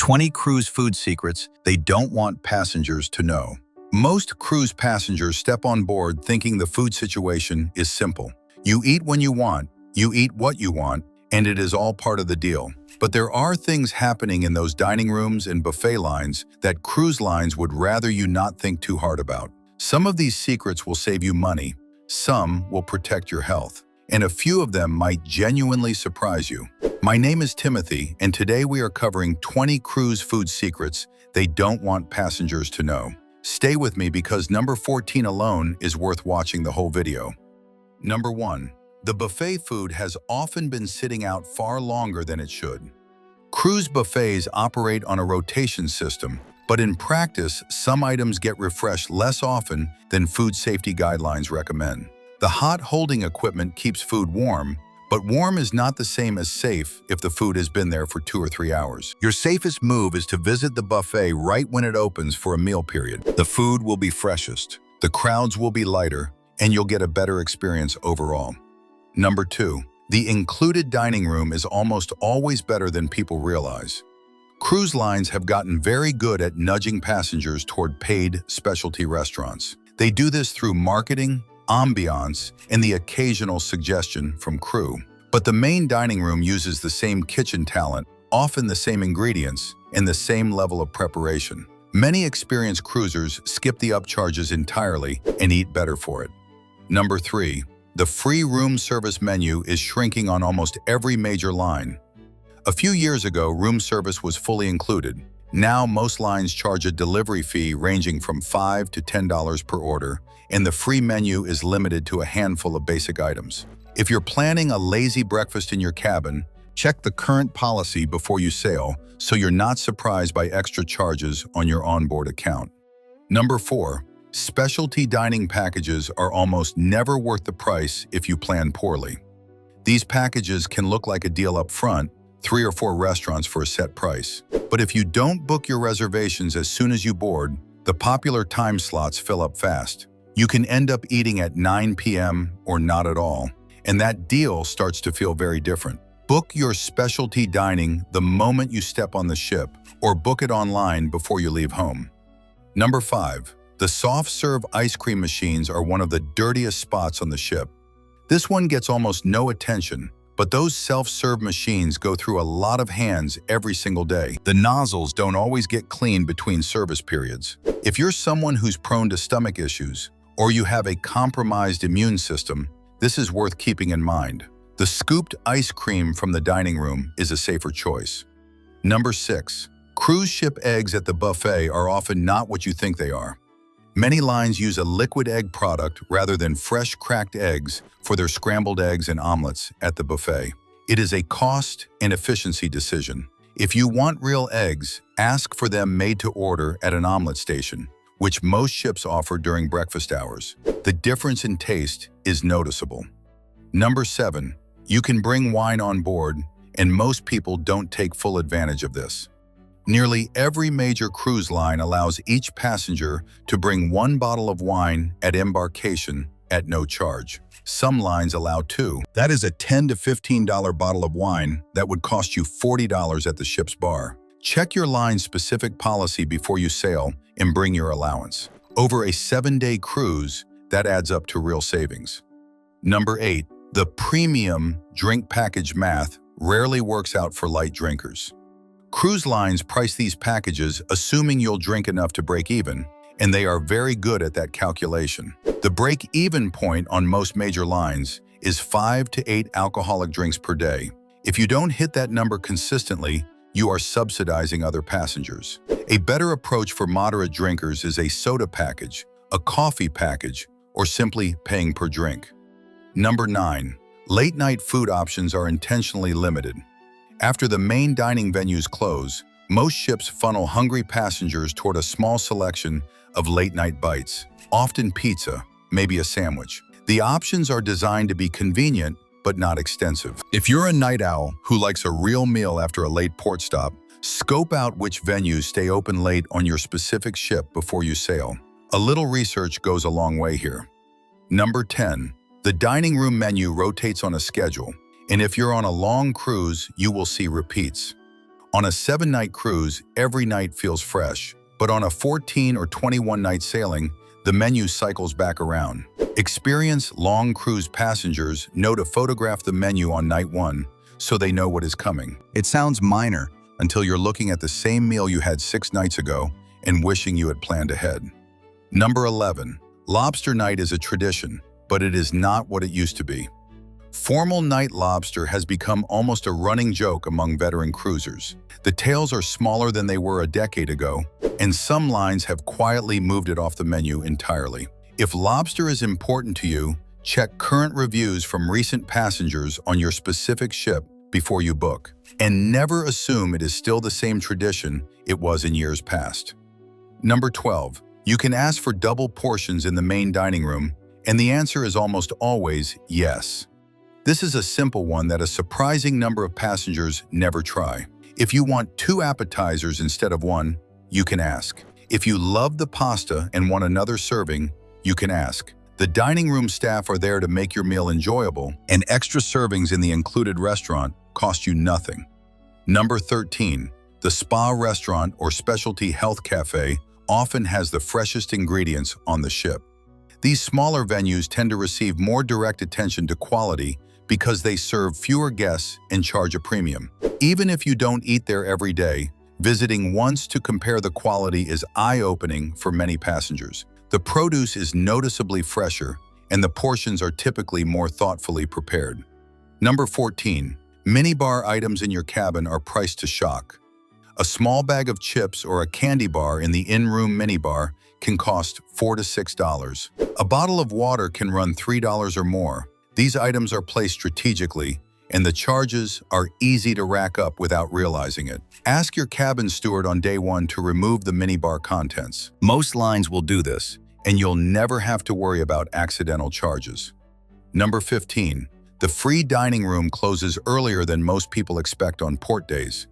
20 cruise food secrets they don't want passengers to know. Most cruise passengers step on board thinking the food situation is simple. You eat when you want, you eat what you want, and it is all part of the deal. But there are things happening in those dining rooms and buffet lines that cruise lines would rather you not think too hard about. Some of these secrets will save you money, some will protect your health, and a few of them might genuinely surprise you. My name is Timothy, and today we are covering 20 cruise food secrets they don't want passengers to know. Stay with me because number 14 alone is worth watching the whole video. Number 1. The buffet food has often been sitting out far longer than it should. Cruise buffets operate on a rotation system, but in practice, some items get refreshed less often than food safety guidelines recommend. The hot holding equipment keeps food warm, but warm is not the same as safe if the food has been there for 2 or 3 hours. Your safest move is to visit the buffet right when it opens for a meal period. The food will be freshest, the crowds will be lighter, and you'll get a better experience overall. Number 2. The included dining room is almost always better than people realize. Cruise lines have gotten very good at nudging passengers toward paid specialty restaurants. They do this through marketing, ambiance, and the occasional suggestion from crew. But the main dining room uses the same kitchen talent, often the same ingredients, and the same level of preparation. Many experienced cruisers skip the upcharges entirely and eat better for it. Number 3. The free room service menu is shrinking on almost every major line. A few years ago, room service was fully included. Now, most lines charge a delivery fee ranging from $5 to $10 per order, and the free menu is limited to a handful of basic items. If you're planning a lazy breakfast in your cabin, check the current policy before you sail so you're not surprised by extra charges on your onboard account. Number 4. Specialty dining packages are almost never worth the price if you plan poorly. These packages can look like a deal up front, 3 or 4 restaurants for a set price. But if you don't book your reservations as soon as you board, the popular time slots fill up fast. You can end up eating at 9 p.m. or not at all, and that deal starts to feel very different. Book your specialty dining the moment you step on the ship, or book it online before you leave home. Number 5. The soft-serve ice cream machines are one of the dirtiest spots on the ship. This one gets almost no attention, but those self-serve machines go through a lot of hands every single day. The nozzles don't always get cleaned between service periods. If you're someone who's prone to stomach issues, or you have a compromised immune system, this is worth keeping in mind. The scooped ice cream from the dining room is a safer choice. Number 6. Cruise ship eggs at the buffet are often not what you think they are. Many lines use a liquid egg product rather than fresh cracked eggs for their scrambled eggs and omelets at the buffet. It is a cost and efficiency decision. If you want real eggs, ask for them made to order at an omelet station, which most ships offer during breakfast hours. The difference in taste is noticeable. Number 7. You can bring wine on board, and most people don't take full advantage of this. Nearly every major cruise line allows each passenger to bring 1 bottle of wine at embarkation at no charge. Some lines allow 2. That is a $10 to $15 bottle of wine that would cost you $40 at the ship's bar. Check your line's specific policy before you sail and bring your allowance. Over a 7-day cruise, that adds up to real savings. Number 8. The premium drink package math rarely works out for light drinkers. Cruise lines price these packages assuming you'll drink enough to break even, and they are very good at that calculation. The break-even point on most major lines is 5 to 8 alcoholic drinks per day. If you don't hit that number consistently, you are subsidizing other passengers. A better approach for moderate drinkers is a soda package, a coffee package, or simply paying per drink. Number 9. Late-night food options are intentionally limited. After the main dining venues close, most ships funnel hungry passengers toward a small selection of late-night bites, often pizza, maybe a sandwich. The options are designed to be convenient, but not extensive. If you're a night owl who likes a real meal after a late port stop, scope out which venues stay open late on your specific ship before you sail. A little research goes a long way here. Number 10. The dining room menu rotates on a schedule, and if you're on a long cruise, you will see repeats. On a 7-night cruise, every night feels fresh, but on a 14 or 21-night sailing, the menu cycles back around. Experienced long cruise passengers know to photograph the menu on night 1 so they know what is coming. It sounds minor until you're looking at the same meal you had 6 nights ago and wishing you had planned ahead. Number 11. Lobster night is a tradition, but it is not what it used to be. Formal night lobster has become almost a running joke among veteran cruisers. The tails are smaller than they were a decade ago, and some lines have quietly moved it off the menu entirely. If lobster is important to you, check current reviews from recent passengers on your specific ship before you book, and never assume it is still the same tradition it was in years past. Number 12. You can ask for double portions in the main dining room, and the answer is almost always yes. This is a simple one that a surprising number of passengers never try. If you want 2 appetizers instead of 1, you can ask. If you love the pasta and want another serving, you can ask. The dining room staff are there to make your meal enjoyable, and extra servings in the included restaurant cost you nothing. Number 13. The spa restaurant or specialty health cafe often has the freshest ingredients on the ship. These smaller venues tend to receive more direct attention to quality because they serve fewer guests and charge a premium. Even if you don't eat there every day, visiting once to compare the quality is eye-opening for many passengers. The produce is noticeably fresher, and the portions are typically more thoughtfully prepared. Number 14. Minibar items in your cabin are priced to shock. A small bag of chips or a candy bar in the in-room minibar can cost $4 to $6. A bottle of water can run $3 or more. These items are placed strategically, and the charges are easy to rack up without realizing it. Ask your cabin steward on day 1 to remove the minibar contents. Most lines will do this, and you'll never have to worry about accidental charges. Number 15. The free dining room closes earlier than most people expect on port days.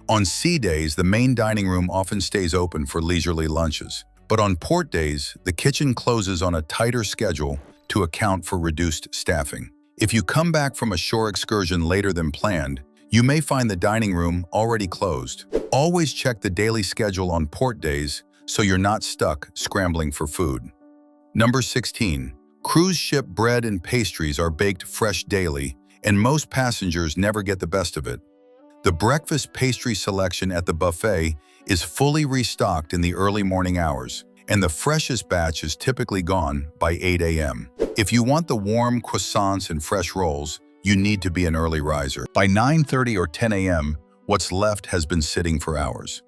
On sea days, the main dining room often stays open for leisurely lunches. But on port days, the kitchen closes on a tighter schedule to account for reduced staffing. If you come back from a shore excursion later than planned, you may find the dining room already closed. Always check the daily schedule on port days so you're not stuck scrambling for food. Number 16. Cruise ship bread and pastries are baked fresh daily, and most passengers never get the best of it. The breakfast pastry selection at the buffet is fully restocked in the early morning hours, and the freshest batch is typically gone by 8 a.m. If you want the warm croissants and fresh rolls, you need to be an early riser. By 9:30 or 10 a.m., what's left has been sitting for hours.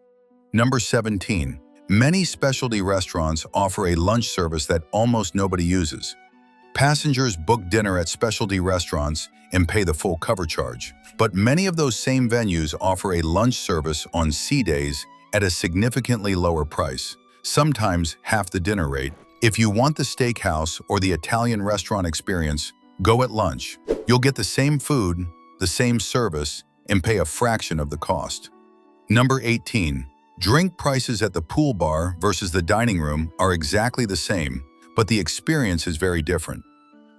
Number 17. Many specialty restaurants offer a lunch service that almost nobody uses. Passengers book dinner at specialty restaurants and pay the full cover charge. But many of those same venues offer a lunch service on sea days at a significantly lower price, sometimes half the dinner rate. If you want the steakhouse or the Italian restaurant experience, go at lunch. You'll get the same food, the same service, and pay a fraction of the cost. Number 18. Drink prices at the pool bar versus the dining room are exactly the same, but the experience is very different.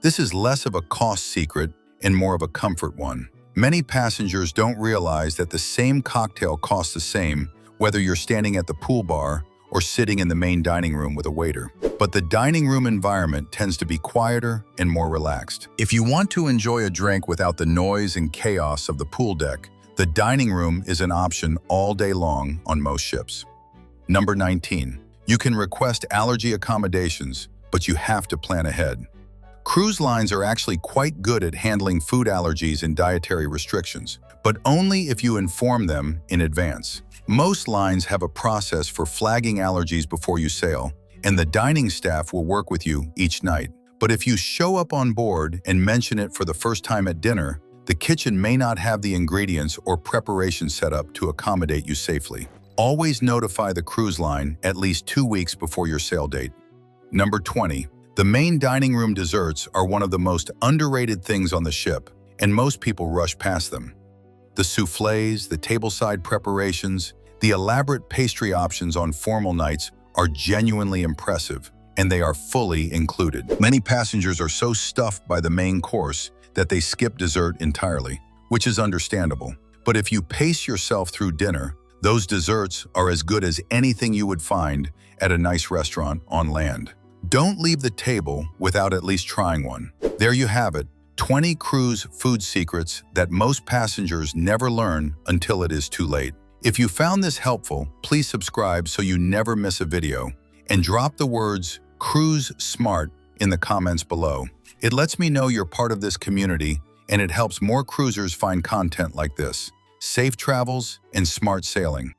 This is less of a cost secret and more of a comfort one. Many passengers don't realize that the same cocktail costs the same whether you're standing at the pool bar or sitting in the main dining room with a waiter. But the dining room environment tends to be quieter and more relaxed. If you want to enjoy a drink without the noise and chaos of the pool deck, the dining room is an option all day long on most ships. Number 19. You can request allergy accommodations, but you have to plan ahead. Cruise lines are actually quite good at handling food allergies and dietary restrictions, but only if you inform them in advance. Most lines have a process for flagging allergies before you sail, and the dining staff will work with you each night. But if you show up on board and mention it for the first time at dinner, the kitchen may not have the ingredients or preparation set up to accommodate you safely. Always notify the cruise line at least 2 weeks before your sail date. Number 20. The main dining room desserts are one of the most underrated things on the ship, and most people rush past them. The soufflés, the tableside preparations, the elaborate pastry options on formal nights are genuinely impressive, and they are fully included. Many passengers are so stuffed by the main course that they skip dessert entirely, which is understandable. But if you pace yourself through dinner, those desserts are as good as anything you would find at a nice restaurant on land. Don't leave the table without at least trying one. There you have it, 20 cruise food secrets that most passengers never learn until it is too late. If you found this helpful, please subscribe so you never miss a video, and drop the words "Cruise Smart" in the comments below. It lets me know you're part of this community, and it helps more cruisers find content like this. Safe travels and smart sailing.